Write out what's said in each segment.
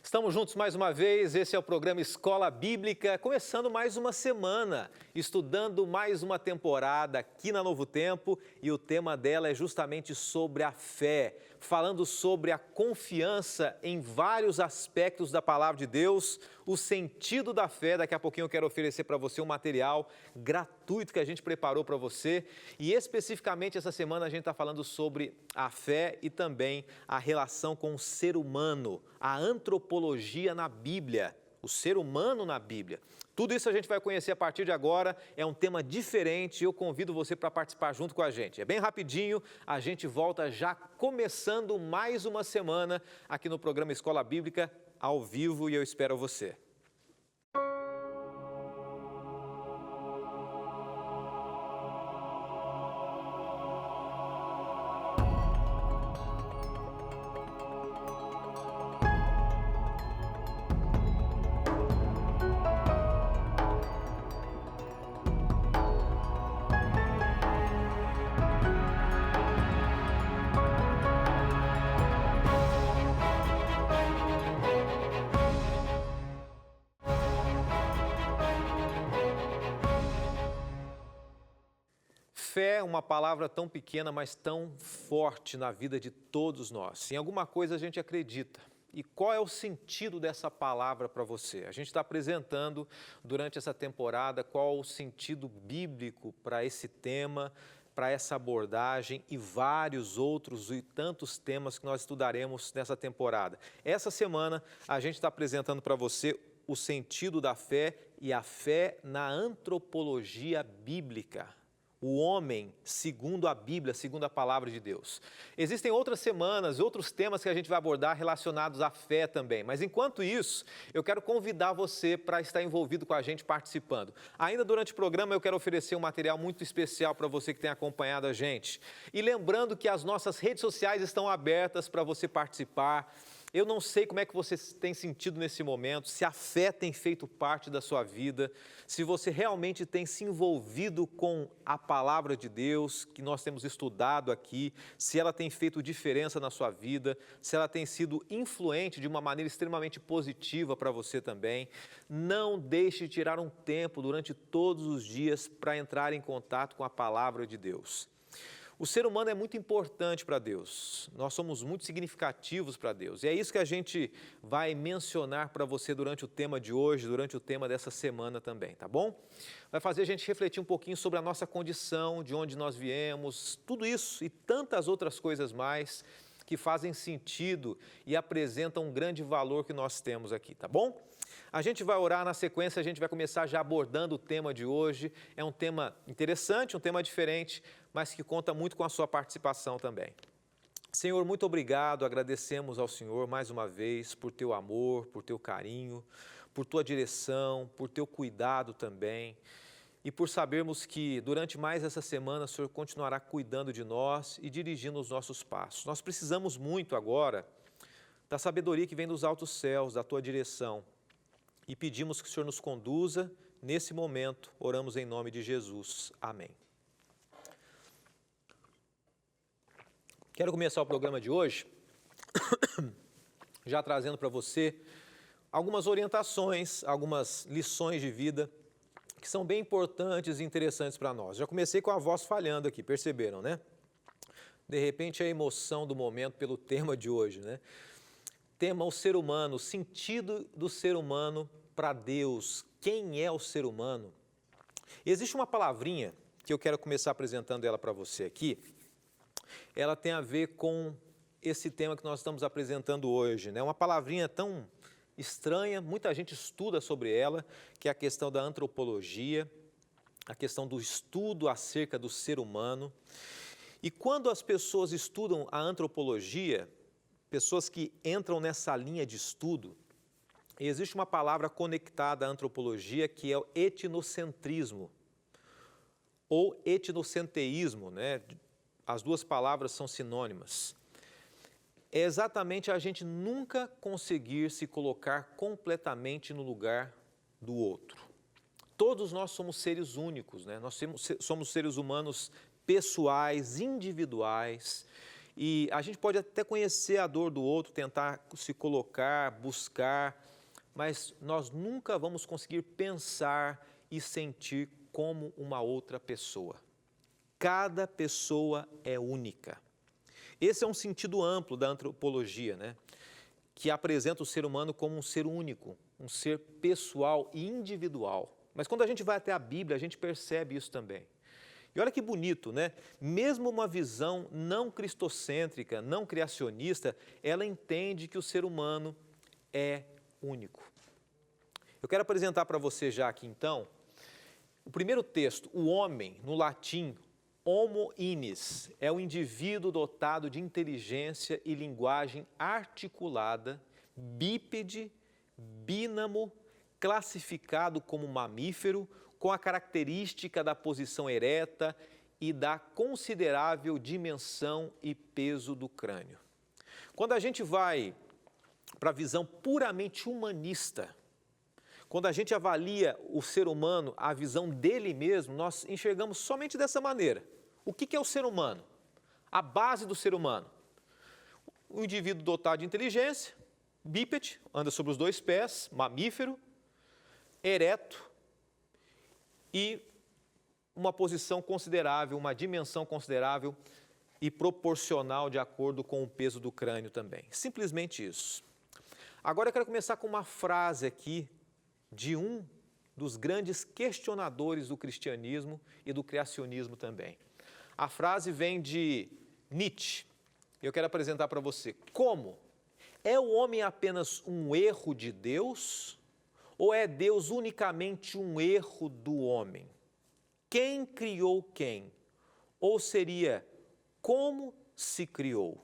Estamos juntos mais uma vez, esse é o programa Escola Bíblica, começando mais uma semana, estudando mais uma temporada aqui na Novo Tempo e o tema dela é justamente sobre a fé, falando sobre a confiança em vários aspectos da Palavra de Deus, o sentido da fé. Daqui a pouquinho eu quero oferecer para você um material gratuito que a gente preparou para você e especificamente essa semana a gente está falando sobre a fé e também a relação com o ser humano, a antropologia na Bíblia, o ser humano na Bíblia. Tudo isso a gente vai conhecer a partir de agora, é um tema diferente e eu convido você para participar junto com a gente. É bem rapidinho, a gente volta já começando mais uma semana aqui no programa Escola Bíblica, ao vivo, e eu espero você. Fé é uma palavra tão pequena, mas tão forte na vida de todos nós. Em alguma coisa a gente acredita. E qual é o sentido dessa palavra para você? A gente está apresentando durante essa temporada qual o sentido bíblico para esse tema, para essa abordagem e vários outros e tantos temas que nós estudaremos nessa temporada. Essa semana a gente está apresentando para você o sentido da fé e a fé na antropologia bíblica. O homem segundo a Bíblia, segundo a palavra de Deus. Existem outras semanas, outros temas que a gente vai abordar relacionados à fé também. Mas enquanto isso, eu quero convidar você para estar envolvido com a gente participando. Ainda durante o programa eu quero oferecer um material muito especial para você que tem acompanhado a gente. E lembrando que as nossas redes sociais estão abertas para você participar. Eu não sei como é que você tem sentido nesse momento, se a fé tem feito parte da sua vida, se você realmente tem se envolvido com a palavra de Deus que nós temos estudado aqui, se ela tem feito diferença na sua vida, se ela tem sido influente de uma maneira extremamente positiva para você também. Não deixe de tirar um tempo durante todos os dias para entrar em contato com a palavra de Deus. O ser humano é muito importante para Deus, nós somos muito significativos para Deus e é isso que a gente vai mencionar para você durante o tema de hoje, durante o tema dessa semana também, tá bom? Vai fazer a gente refletir um pouquinho sobre a nossa condição, de onde nós viemos, tudo isso e tantas outras coisas mais que fazem sentido e apresentam um grande valor que nós temos aqui, tá bom? A gente vai orar na sequência, a gente vai começar já abordando o tema de hoje. É um tema interessante, um tema diferente, mas que conta muito com a sua participação também. Senhor, muito obrigado, agradecemos ao Senhor mais uma vez por teu amor, por teu carinho, por tua direção, por teu cuidado também. E por sabermos que durante mais essa semana o Senhor continuará cuidando de nós e dirigindo os nossos passos. Nós precisamos muito agora da sabedoria que vem dos altos céus, da tua direção. E pedimos que o Senhor nos conduza nesse momento. Oramos em nome de Jesus. Amém. Quero começar o programa de hoje já trazendo para você algumas orientações, algumas lições de vida que são bem importantes e interessantes para nós. Já comecei com a voz falhando aqui, perceberam, né? De repente a emoção do momento pelo tema de hoje, né? Tema o ser humano, o sentido do ser humano para Deus. Quem é o ser humano? Existe uma palavrinha que eu quero começar apresentando ela para você aqui. Ela tem a ver com esse tema que nós estamos apresentando hoje, né? Uma palavrinha tão estranha, muita gente estuda sobre ela, que é a questão da antropologia, a questão do estudo acerca do ser humano. E quando as pessoas estudam a antropologia, pessoas que entram nessa linha de estudo, existe uma palavra conectada à antropologia que é o etnocentrismo ou etnocenteísmo, né? As duas palavras são sinônimas. É exatamente a gente nunca conseguir se colocar completamente no lugar do outro. Todos nós somos seres únicos, né? Nós somos seres humanos pessoais, individuais, E a gente pode até conhecer a dor do outro, tentar se colocar, buscar, mas nós nunca vamos conseguir pensar e sentir como uma outra pessoa. Cada pessoa é única. Esse é um sentido amplo da antropologia, né? Que apresenta o ser humano como um ser único, um ser pessoal e individual. Mas quando a gente vai até a Bíblia, a gente percebe isso também. E olha que bonito, né? Mesmo uma visão não cristocêntrica, não criacionista, ela entende que o ser humano é único. Eu quero apresentar para você já aqui, então, o primeiro texto, o homem, no latim, homo inis, é o indivíduo dotado de inteligência e linguagem articulada, bípede, bínamo, classificado como mamífero, com a característica da posição ereta e da considerável dimensão e peso do crânio. Quando a gente vai para a visão puramente humanista, quando a gente avalia o ser humano, a visão dele mesmo, nós enxergamos somente dessa maneira. O que é o ser humano? A base do ser humano. O indivíduo dotado de inteligência, bípede, anda sobre os dois pés, mamífero, ereto e uma posição considerável, uma dimensão considerável e proporcional de acordo com o peso do crânio também. Simplesmente isso. Agora eu quero começar com uma frase aqui de um dos grandes questionadores do cristianismo e do criacionismo também. A frase vem de Nietzsche. Eu quero apresentar para você. Como? É o homem apenas um erro de Deus? Ou é Deus unicamente um erro do homem? Quem criou quem? Ou seria, como se criou?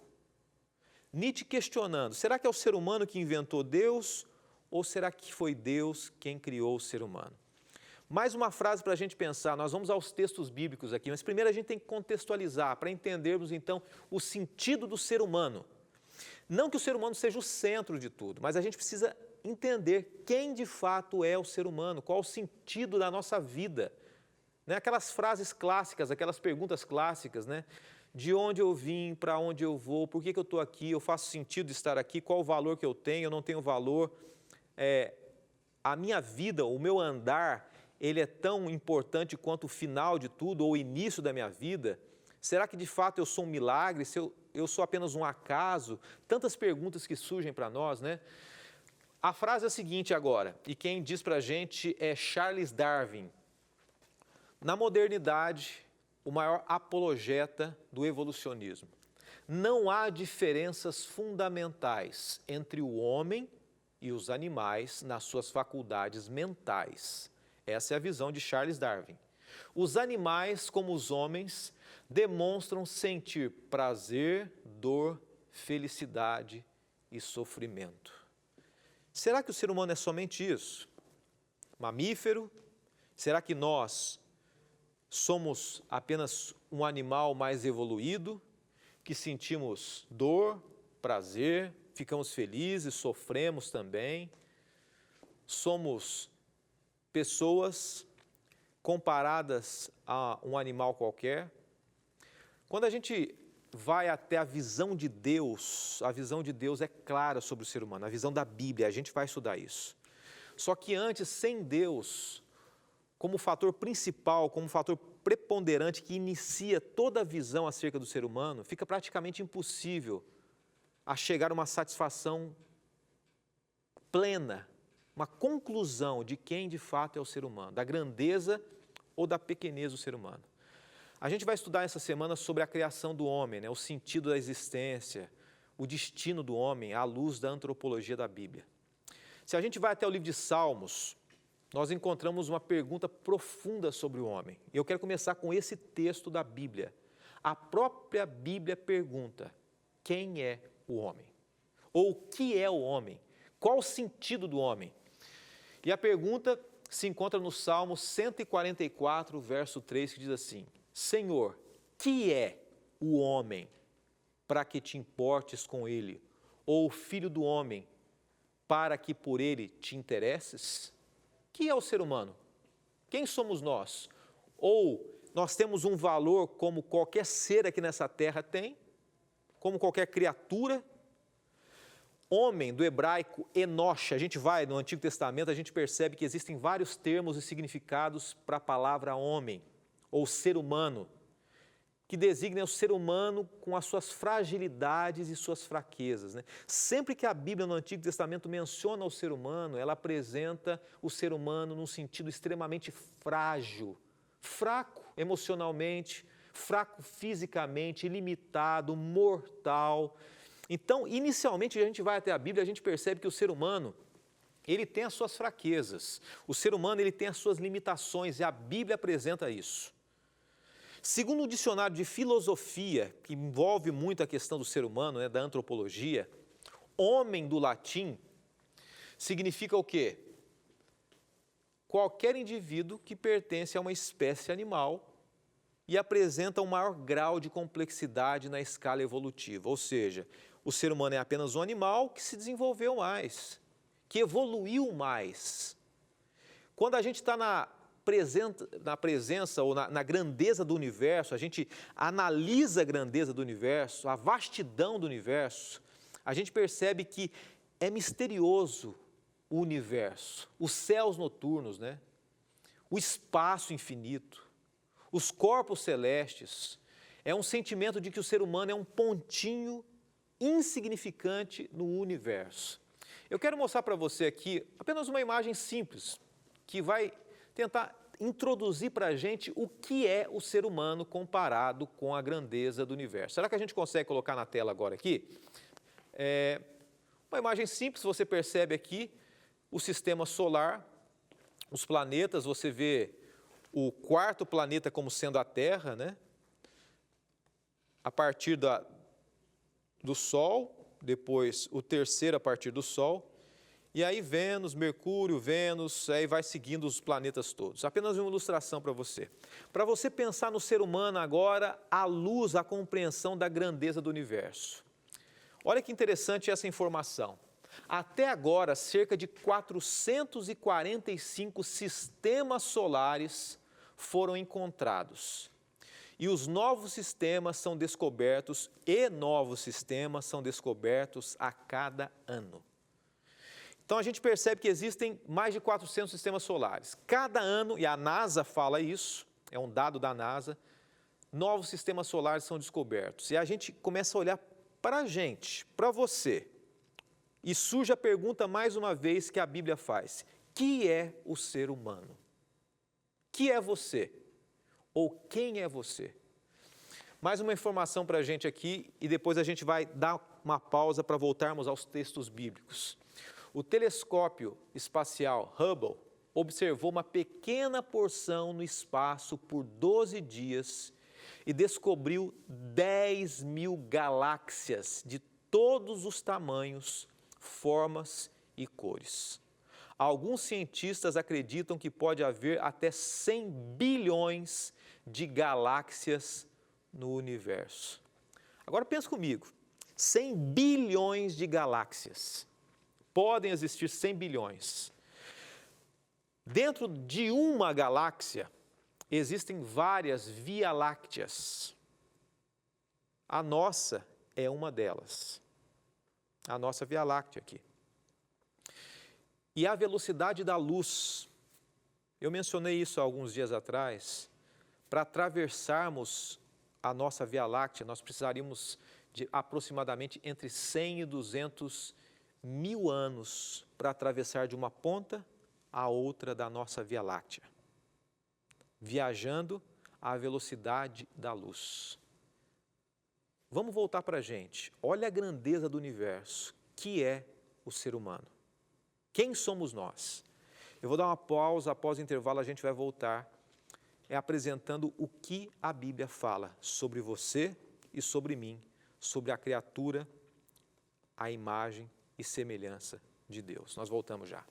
Nietzsche questionando, será que é o ser humano que inventou Deus? Ou será que foi Deus quem criou o ser humano? Mais uma frase para a gente pensar, nós vamos aos textos bíblicos aqui, mas primeiro a gente tem que contextualizar, para entendermos então o sentido do ser humano. Não que o ser humano seja o centro de tudo, mas a gente precisa entender quem de fato é o ser humano, qual o sentido da nossa vida. Né? Aquelas frases clássicas, aquelas perguntas clássicas, né? De onde eu vim, para onde eu vou, por que eu estou aqui, eu faço sentido de estar aqui, qual o valor que eu tenho, eu não tenho valor. A minha vida, o meu andar, ele é tão importante quanto o final de tudo ou o início da minha vida? Será que de fato eu sou um milagre? Se eu sou apenas um acaso? Tantas perguntas que surgem para nós, né? A frase é a seguinte agora, e quem diz para a gente é Charles Darwin. Na modernidade, o maior apologeta do evolucionismo. Não há diferenças fundamentais entre o homem e os animais nas suas faculdades mentais. Essa é a visão de Charles Darwin. Os animais, como os homens, demonstram sentir prazer, dor, felicidade e sofrimento. Será que o ser humano é somente isso? Mamífero? Será que nós somos apenas um animal mais evoluído, que sentimos dor, prazer, ficamos felizes, sofremos também? Somos pessoas comparadas a um animal qualquer? Quando a gente vai até a visão de Deus é clara sobre o ser humano, a visão da Bíblia, a gente vai estudar isso. Só que antes, sem Deus, como fator principal, como fator preponderante que inicia toda a visão acerca do ser humano, fica praticamente impossível a chegar a uma satisfação plena, uma conclusão de quem de fato é o ser humano, da grandeza ou da pequenez do ser humano. A gente vai estudar essa semana sobre a criação do homem, né? O sentido da existência, o destino do homem à luz da antropologia da Bíblia. Se a gente vai até o livro de Salmos, nós encontramos uma pergunta profunda sobre o homem. E eu quero começar com esse texto da Bíblia. A própria Bíblia pergunta, quem é o homem? Ou o que é o homem? Qual o sentido do homem? E a pergunta se encontra no Salmo 144, verso 3, que diz assim, Senhor, que é o homem para que te importes com ele? Ou o filho do homem para que por ele te interesses? Que é o ser humano? Quem somos nós? Ou nós temos um valor como qualquer ser aqui nessa terra tem? como qualquer criatura. Homem, do hebraico Enosh, a gente vai no Antigo Testamento, a gente percebe que existem vários termos e significados para a palavra homem, ou ser humano, que designa o ser humano com as suas fragilidades e suas fraquezas, né? Sempre que a Bíblia no Antigo Testamento menciona o ser humano, ela apresenta o ser humano num sentido extremamente frágil, fraco emocionalmente, fraco fisicamente, ilimitado, mortal. Então, inicialmente, a gente vai até a Bíblia, a gente percebe que o ser humano, ele tem as suas fraquezas, o ser humano ele tem as suas limitações e a Bíblia apresenta isso. Segundo o dicionário de filosofia, que envolve muito a questão do ser humano, né, da antropologia, homem do latim significa o quê? Qualquer indivíduo que pertence a uma espécie animal e apresenta um maior grau de complexidade na escala evolutiva. Ou seja, o ser humano é apenas um animal que se desenvolveu mais, que evoluiu mais. Quando a gente está na presença ou na grandeza do universo, a gente analisa a grandeza do universo, a vastidão do universo, a gente percebe que é misterioso o universo, os céus noturnos, né? O espaço infinito, os corpos celestes. É um sentimento de que o ser humano é um pontinho insignificante no universo. Eu quero mostrar para você aqui apenas uma imagem simples, que vai tentar introduzir para a gente o que é o ser humano comparado com a grandeza do universo. Será que a gente consegue colocar na tela agora aqui? Uma imagem simples, você percebe aqui o sistema solar, os planetas, você vê o quarto planeta como sendo a Terra, né? A partir do Sol, depois o terceiro a partir do Sol, e aí Vênus, Mercúrio, Vênus, aí vai seguindo os planetas todos. Apenas uma ilustração para você. Para você pensar no ser humano agora, à luz, à compreensão da grandeza do universo. Olha que interessante essa informação. Até agora, cerca de 445 sistemas solares foram encontrados. E os novos sistemas são descobertos, a cada ano. Então, a gente percebe que existem mais de 400 sistemas solares. Cada ano, e a NASA fala isso, é um dado da NASA, novos sistemas solares são descobertos. E a gente começa a olhar para a gente, para você. E surge a pergunta, mais uma vez, que a Bíblia faz. Que é o ser humano? Que é você? Ou quem é você? Mais uma informação para a gente aqui e depois a gente vai dar uma pausa para voltarmos aos textos bíblicos. O telescópio espacial Hubble observou uma pequena porção no espaço por 12 dias e descobriu 10.000 galáxias de todos os tamanhos, formas e cores. Alguns cientistas acreditam que pode haver até 100 bilhões de galáxias no universo. Agora pensa comigo, 100 bilhões de galáxias. Podem existir 100 bilhões. Dentro de uma galáxia, existem várias Via-Lácteas. A nossa é uma delas. A nossa Via-Láctea aqui. E a velocidade da luz, eu mencionei isso há alguns dias atrás, para atravessarmos a nossa Via-Láctea, nós precisaríamos de aproximadamente entre 100 e 200 mil anos para atravessar de uma ponta à outra da nossa Via-Láctea, viajando à velocidade da luz. Vamos voltar para a gente. Olha a grandeza do universo, que é o ser humano. Quem somos nós? Eu vou dar uma pausa, após o intervalo a gente vai voltar apresentando o que a Bíblia fala sobre você e sobre mim, sobre a criatura, a imagem e semelhança de Deus. Nós voltamos já.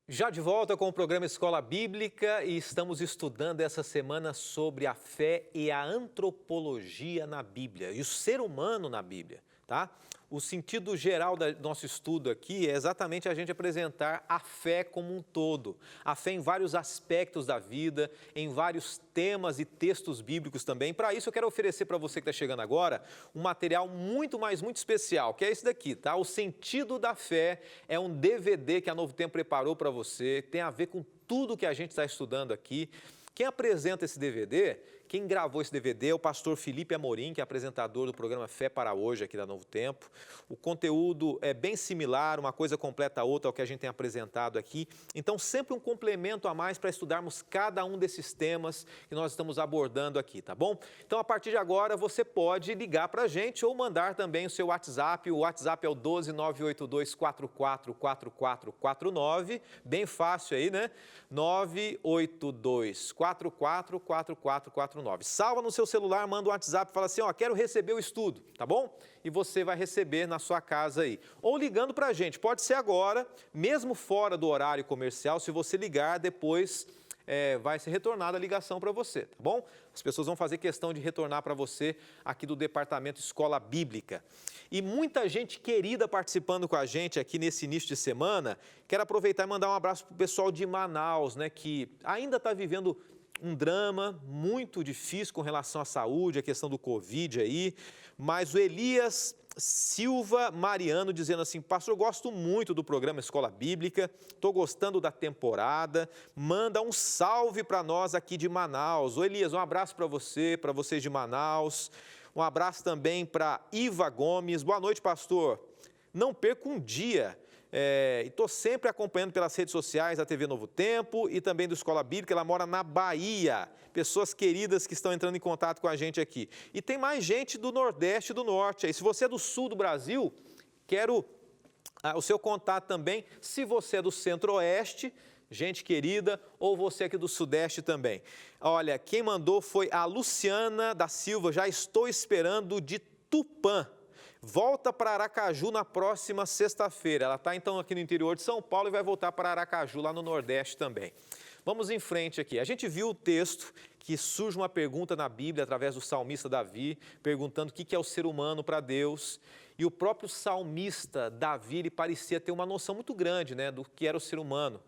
Já de volta com o programa Escola Bíblica e estamos estudando essa semana sobre a fé e a antropologia na Bíblia e o ser humano na Bíblia, tá? O sentido geral do nosso estudo aqui é exatamente a gente apresentar a fé como um todo, a fé em vários aspectos da vida, em vários temas e textos bíblicos também. Para isso eu quero oferecer para você que está chegando agora um material muito especial, que é esse daqui, tá? O Sentido da Fé é um DVD que a Novo Tempo preparou para você, tem a ver com tudo que a gente está estudando aqui. Quem apresenta esse DVD, quem gravou esse DVD é o pastor Felipe Amorim, que é apresentador do programa Fé para Hoje aqui da Novo Tempo. O conteúdo é bem similar, uma coisa completa a outra ao que a gente tem apresentado aqui. Então, sempre um complemento a mais para estudarmos cada um desses temas que nós estamos abordando aqui, tá bom? Então, a partir de agora, você pode ligar para a gente ou mandar também o seu WhatsApp. O WhatsApp é o 12982444449, bem fácil aí, né? 982444449. Salva no seu celular, manda um WhatsApp e fala assim, ó, quero receber o estudo, tá bom? E você vai receber na sua casa aí. Ou ligando para a gente, pode ser agora, mesmo fora do horário comercial, se você ligar, depois vai ser retornada a ligação para você, tá bom? As pessoas vão fazer questão de retornar para você aqui do Departamento Escola Bíblica. E muita gente querida participando com a gente aqui nesse início de semana. Quero aproveitar e mandar um abraço para o pessoal de Manaus, né, que ainda está vivendo um drama muito difícil com relação à saúde, a questão do Covid aí, mas o Elias Silva Mariano dizendo assim, pastor, eu gosto muito do programa Escola Bíblica, estou gostando da temporada, manda um salve para nós aqui de Manaus. Ô Elias, um abraço para você, para vocês de Manaus, um abraço também para Iva Gomes, boa noite, pastor, não perca um dia. E estou sempre acompanhando pelas redes sociais da TV Novo Tempo e também do Escola Bíblica, ela mora na Bahia, pessoas queridas que estão entrando em contato com a gente aqui. E tem mais gente do Nordeste e do Norte aí. Se você é do Sul do Brasil, quero o seu contato também. Se você é do Centro-Oeste, gente querida, ou você aqui do Sudeste também. Olha, quem mandou foi a Luciana da Silva, já estou esperando de Tupã. Volta para Aracaju na próxima sexta-feira. Ela está então aqui no interior de São Paulo e vai voltar para Aracaju, lá no Nordeste também. Vamos em frente aqui. A gente viu o texto que surge uma pergunta na Bíblia através do salmista Davi, perguntando o que é o ser humano para Deus. E o próprio salmista Davi, ele parecia ter uma noção muito grande, né, do que era o ser humano.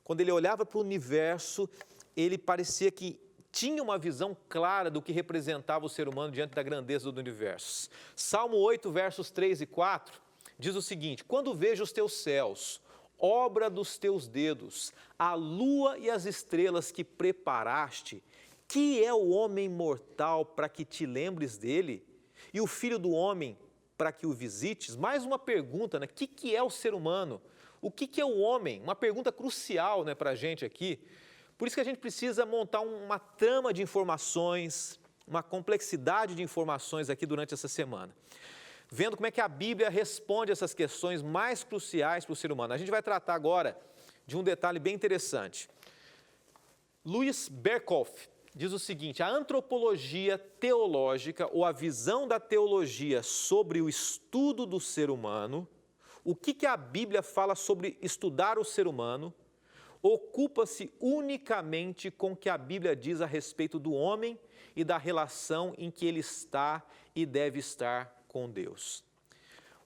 Quando ele olhava para o universo, ele parecia que tinha uma visão clara do que representava o ser humano diante da grandeza do universo. Salmo 8, versos 3 e 4, diz o seguinte, quando vejo os teus céus, obra dos teus dedos, a lua e as estrelas que preparaste, que é o homem mortal para que te lembres dele? E o filho do homem para que o visites? Mais uma pergunta, né? O que é o ser humano? O que é o homem? Uma pergunta crucial, né, para a gente aqui. Por isso que a gente precisa montar uma trama de informações, uma complexidade de informações aqui durante essa semana. Vendo como é que a Bíblia responde essas questões mais cruciais para o ser humano. A gente vai tratar agora de um detalhe bem interessante. Louis Berkhoff diz o seguinte, a antropologia teológica ou a visão da teologia sobre o estudo do ser humano, o que a Bíblia fala sobre estudar o ser humano, ocupa-se unicamente com o que a Bíblia diz a respeito do homem e da relação em que ele está e deve estar com Deus.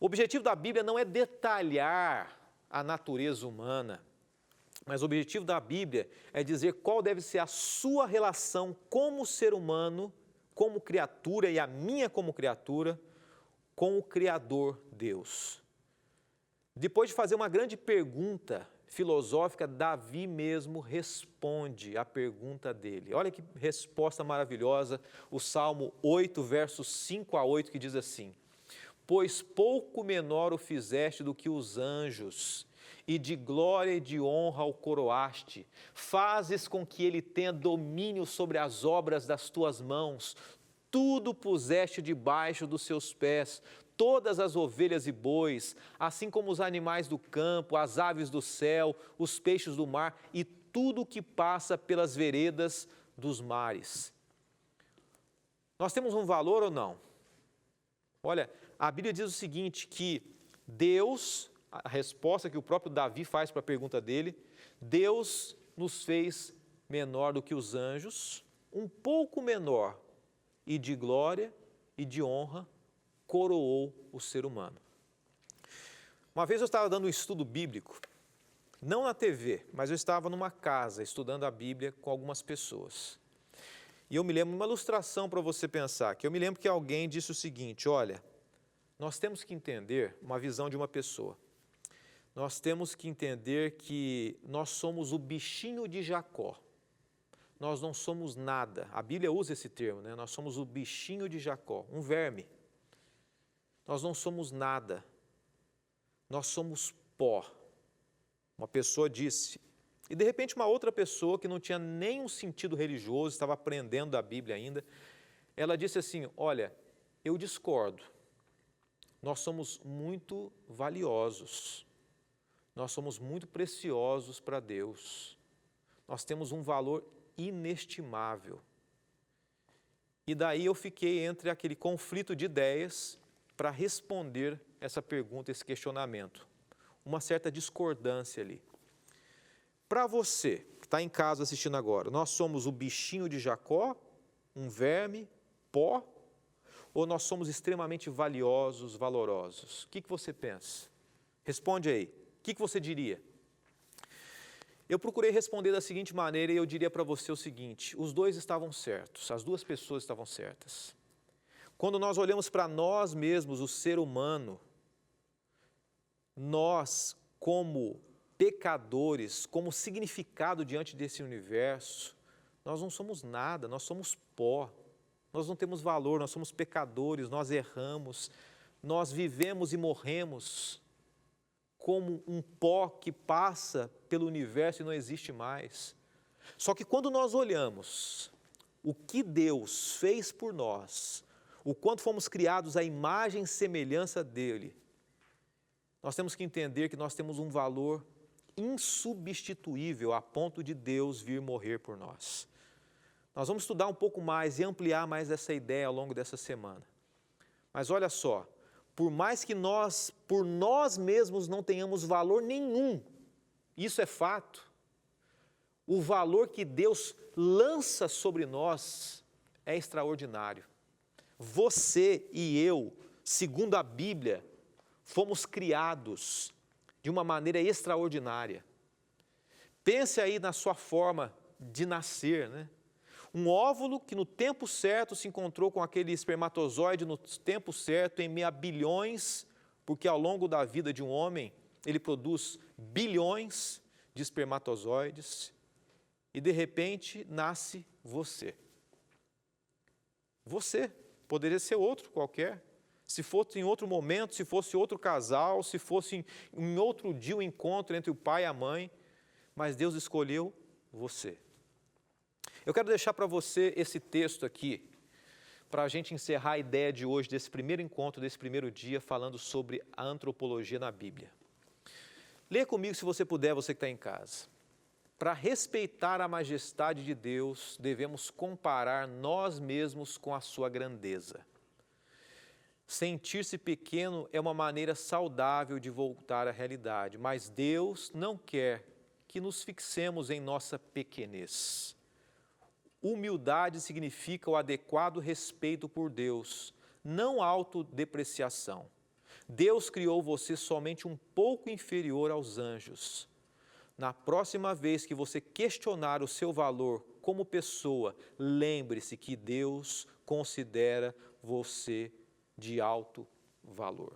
O objetivo da Bíblia não é detalhar a natureza humana, mas o objetivo da Bíblia é dizer qual deve ser a sua relação como ser humano, como criatura e a minha como criatura, com o Criador Deus. Depois de fazer uma grande pergunta filosófica, Davi mesmo responde a pergunta dele. Olha que resposta maravilhosa, o Salmo 8, versos 5 a 8, que diz assim, pois pouco menor o fizeste do que os anjos, e de glória e de honra o coroaste, fazes com que ele tenha domínio sobre as obras das tuas mãos, tudo puseste debaixo dos seus pés, todas as ovelhas e bois, assim como os animais do campo, as aves do céu, os peixes do mar e tudo o que passa pelas veredas dos mares. Nós temos um valor ou não? Olha, a Bíblia diz o seguinte, que Deus, a resposta que o próprio Davi faz para a pergunta dele, Deus nos fez menor do que os anjos, um pouco menor, e de glória e de honra coroou o ser humano. Uma vez eu estava dando um estudo bíblico, não na TV, mas eu estava numa casa estudando a Bíblia com algumas pessoas. E eu me lembro, uma ilustração para você pensar, que eu me lembro que alguém disse o seguinte: olha, nós temos que entender uma visão de uma pessoa. Nós temos que entender que nós somos o bichinho de Jacó. Nós não somos nada. A Bíblia usa esse termo, né? Nós somos o bichinho de Jacó, um verme. Nós não somos nada. Nós somos pó. Uma pessoa disse. E de repente uma outra pessoa que não tinha nenhum sentido religioso, estava aprendendo a Bíblia ainda, ela disse assim: olha, eu discordo. Nós somos muito valiosos. Nós somos muito preciosos para Deus. Nós temos um valor inestimável. E daí eu fiquei entre aquele conflito de ideias para responder essa pergunta, esse questionamento. Uma certa discordância ali. Para você, que está em casa assistindo agora, nós somos o bichinho de Jacó, um verme, pó, ou nós somos extremamente valiosos, valorosos? O que você pensa? Responde aí. O que você diria? Eu procurei responder da seguinte maneira e eu diria para você o seguinte: os dois estavam certos, as duas pessoas estavam certas. Quando nós olhamos para nós mesmos, o ser humano, nós, como pecadores, como significado diante desse universo, nós não somos nada, nós somos pó, nós não temos valor, nós somos pecadores, nós erramos, nós vivemos e morremos como um pó que passa pelo universo e não existe mais. Só que quando nós olhamos o que Deus fez por nós, o quanto fomos criados à imagem e semelhança dele, nós temos que entender que nós temos um valor insubstituível a ponto de Deus vir morrer por nós. Nós vamos estudar um pouco mais e ampliar mais essa ideia ao longo dessa semana. Mas olha só, por mais que nós, por nós mesmos, não tenhamos valor nenhum, isso é fato, o valor que Deus lança sobre nós é extraordinário. Você e eu, segundo a Bíblia, fomos criados de uma maneira extraordinária. Pense aí na sua forma de nascer, né? Um óvulo que no tempo certo se encontrou com aquele espermatozoide no tempo certo, em meio a bilhões, porque ao longo da vida de um homem, ele produz bilhões de espermatozoides, e de repente nasce você. Você, poderia ser outro qualquer, se fosse em outro momento, se fosse outro casal, se fosse em outro dia o encontro entre o pai e a mãe, mas Deus escolheu você. Eu quero deixar para você esse texto aqui, para a gente encerrar a ideia de hoje, desse primeiro encontro, desse primeiro dia, falando sobre a antropologia na Bíblia. Leia comigo, se você puder, você que está em casa. Para respeitar a majestade de Deus, devemos comparar nós mesmos com a sua grandeza. Sentir-se pequeno é uma maneira saudável de voltar à realidade, mas Deus não quer que nos fixemos em nossa pequenez. Humildade significa o adequado respeito por Deus, não autodepreciação. Deus criou você somente um pouco inferior aos anjos. Na próxima vez que você questionar o seu valor como pessoa, lembre-se que Deus considera você de alto valor.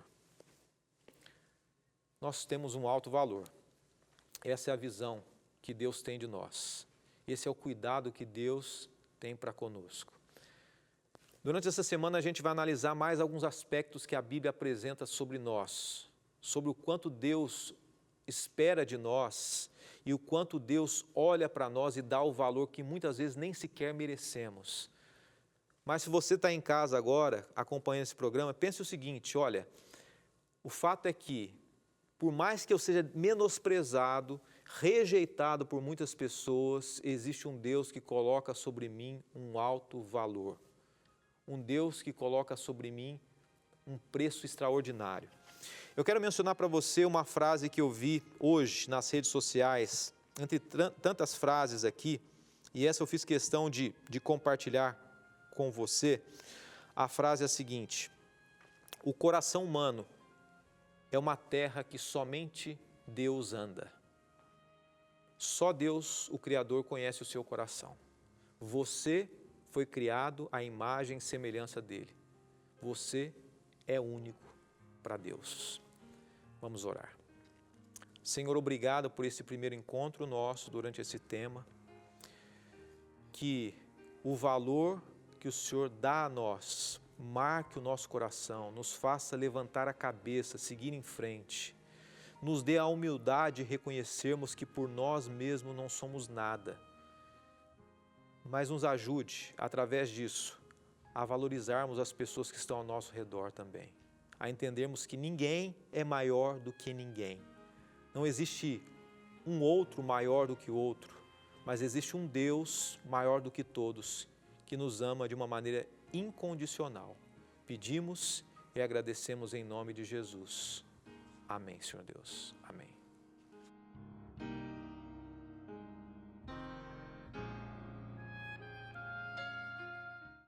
Nós temos um alto valor. Essa é a visão que Deus tem de nós. Esse é o cuidado que Deus tem para conosco. Durante essa semana a gente vai analisar mais alguns aspectos que a Bíblia apresenta sobre nós, sobre o quanto Deus espera de nós e o quanto Deus olha para nós e dá o valor que muitas vezes nem sequer merecemos. Mas se você está em casa agora, acompanhando esse programa, pense o seguinte: olha, o fato é que, por mais que eu seja menosprezado, rejeitado por muitas pessoas, existe um Deus que coloca sobre mim um alto valor. Um Deus que coloca sobre mim um preço extraordinário. Eu quero mencionar para você uma frase que eu vi hoje nas redes sociais, entre tantas frases aqui, e essa eu fiz questão de compartilhar com você. A frase é a seguinte: o coração humano é uma terra que somente Deus anda. Só Deus, o Criador, conhece o seu coração. Você foi criado à imagem e semelhança dele. Você é único para Deus. Vamos orar. Senhor, obrigado por esse primeiro encontro nosso durante esse tema. Que o valor que o Senhor dá a nós marque o nosso coração, nos faça levantar a cabeça, seguir em frente. Nos dê a humildade de reconhecermos que por nós mesmos não somos nada. Mas nos ajude, através disso, a valorizarmos as pessoas que estão ao nosso redor também. A entendermos que ninguém é maior do que ninguém. Não existe um outro maior do que o outro, mas existe um Deus maior do que todos, que nos ama de uma maneira incondicional. Pedimos e agradecemos em nome de Jesus. Amém, Senhor Deus. Amém.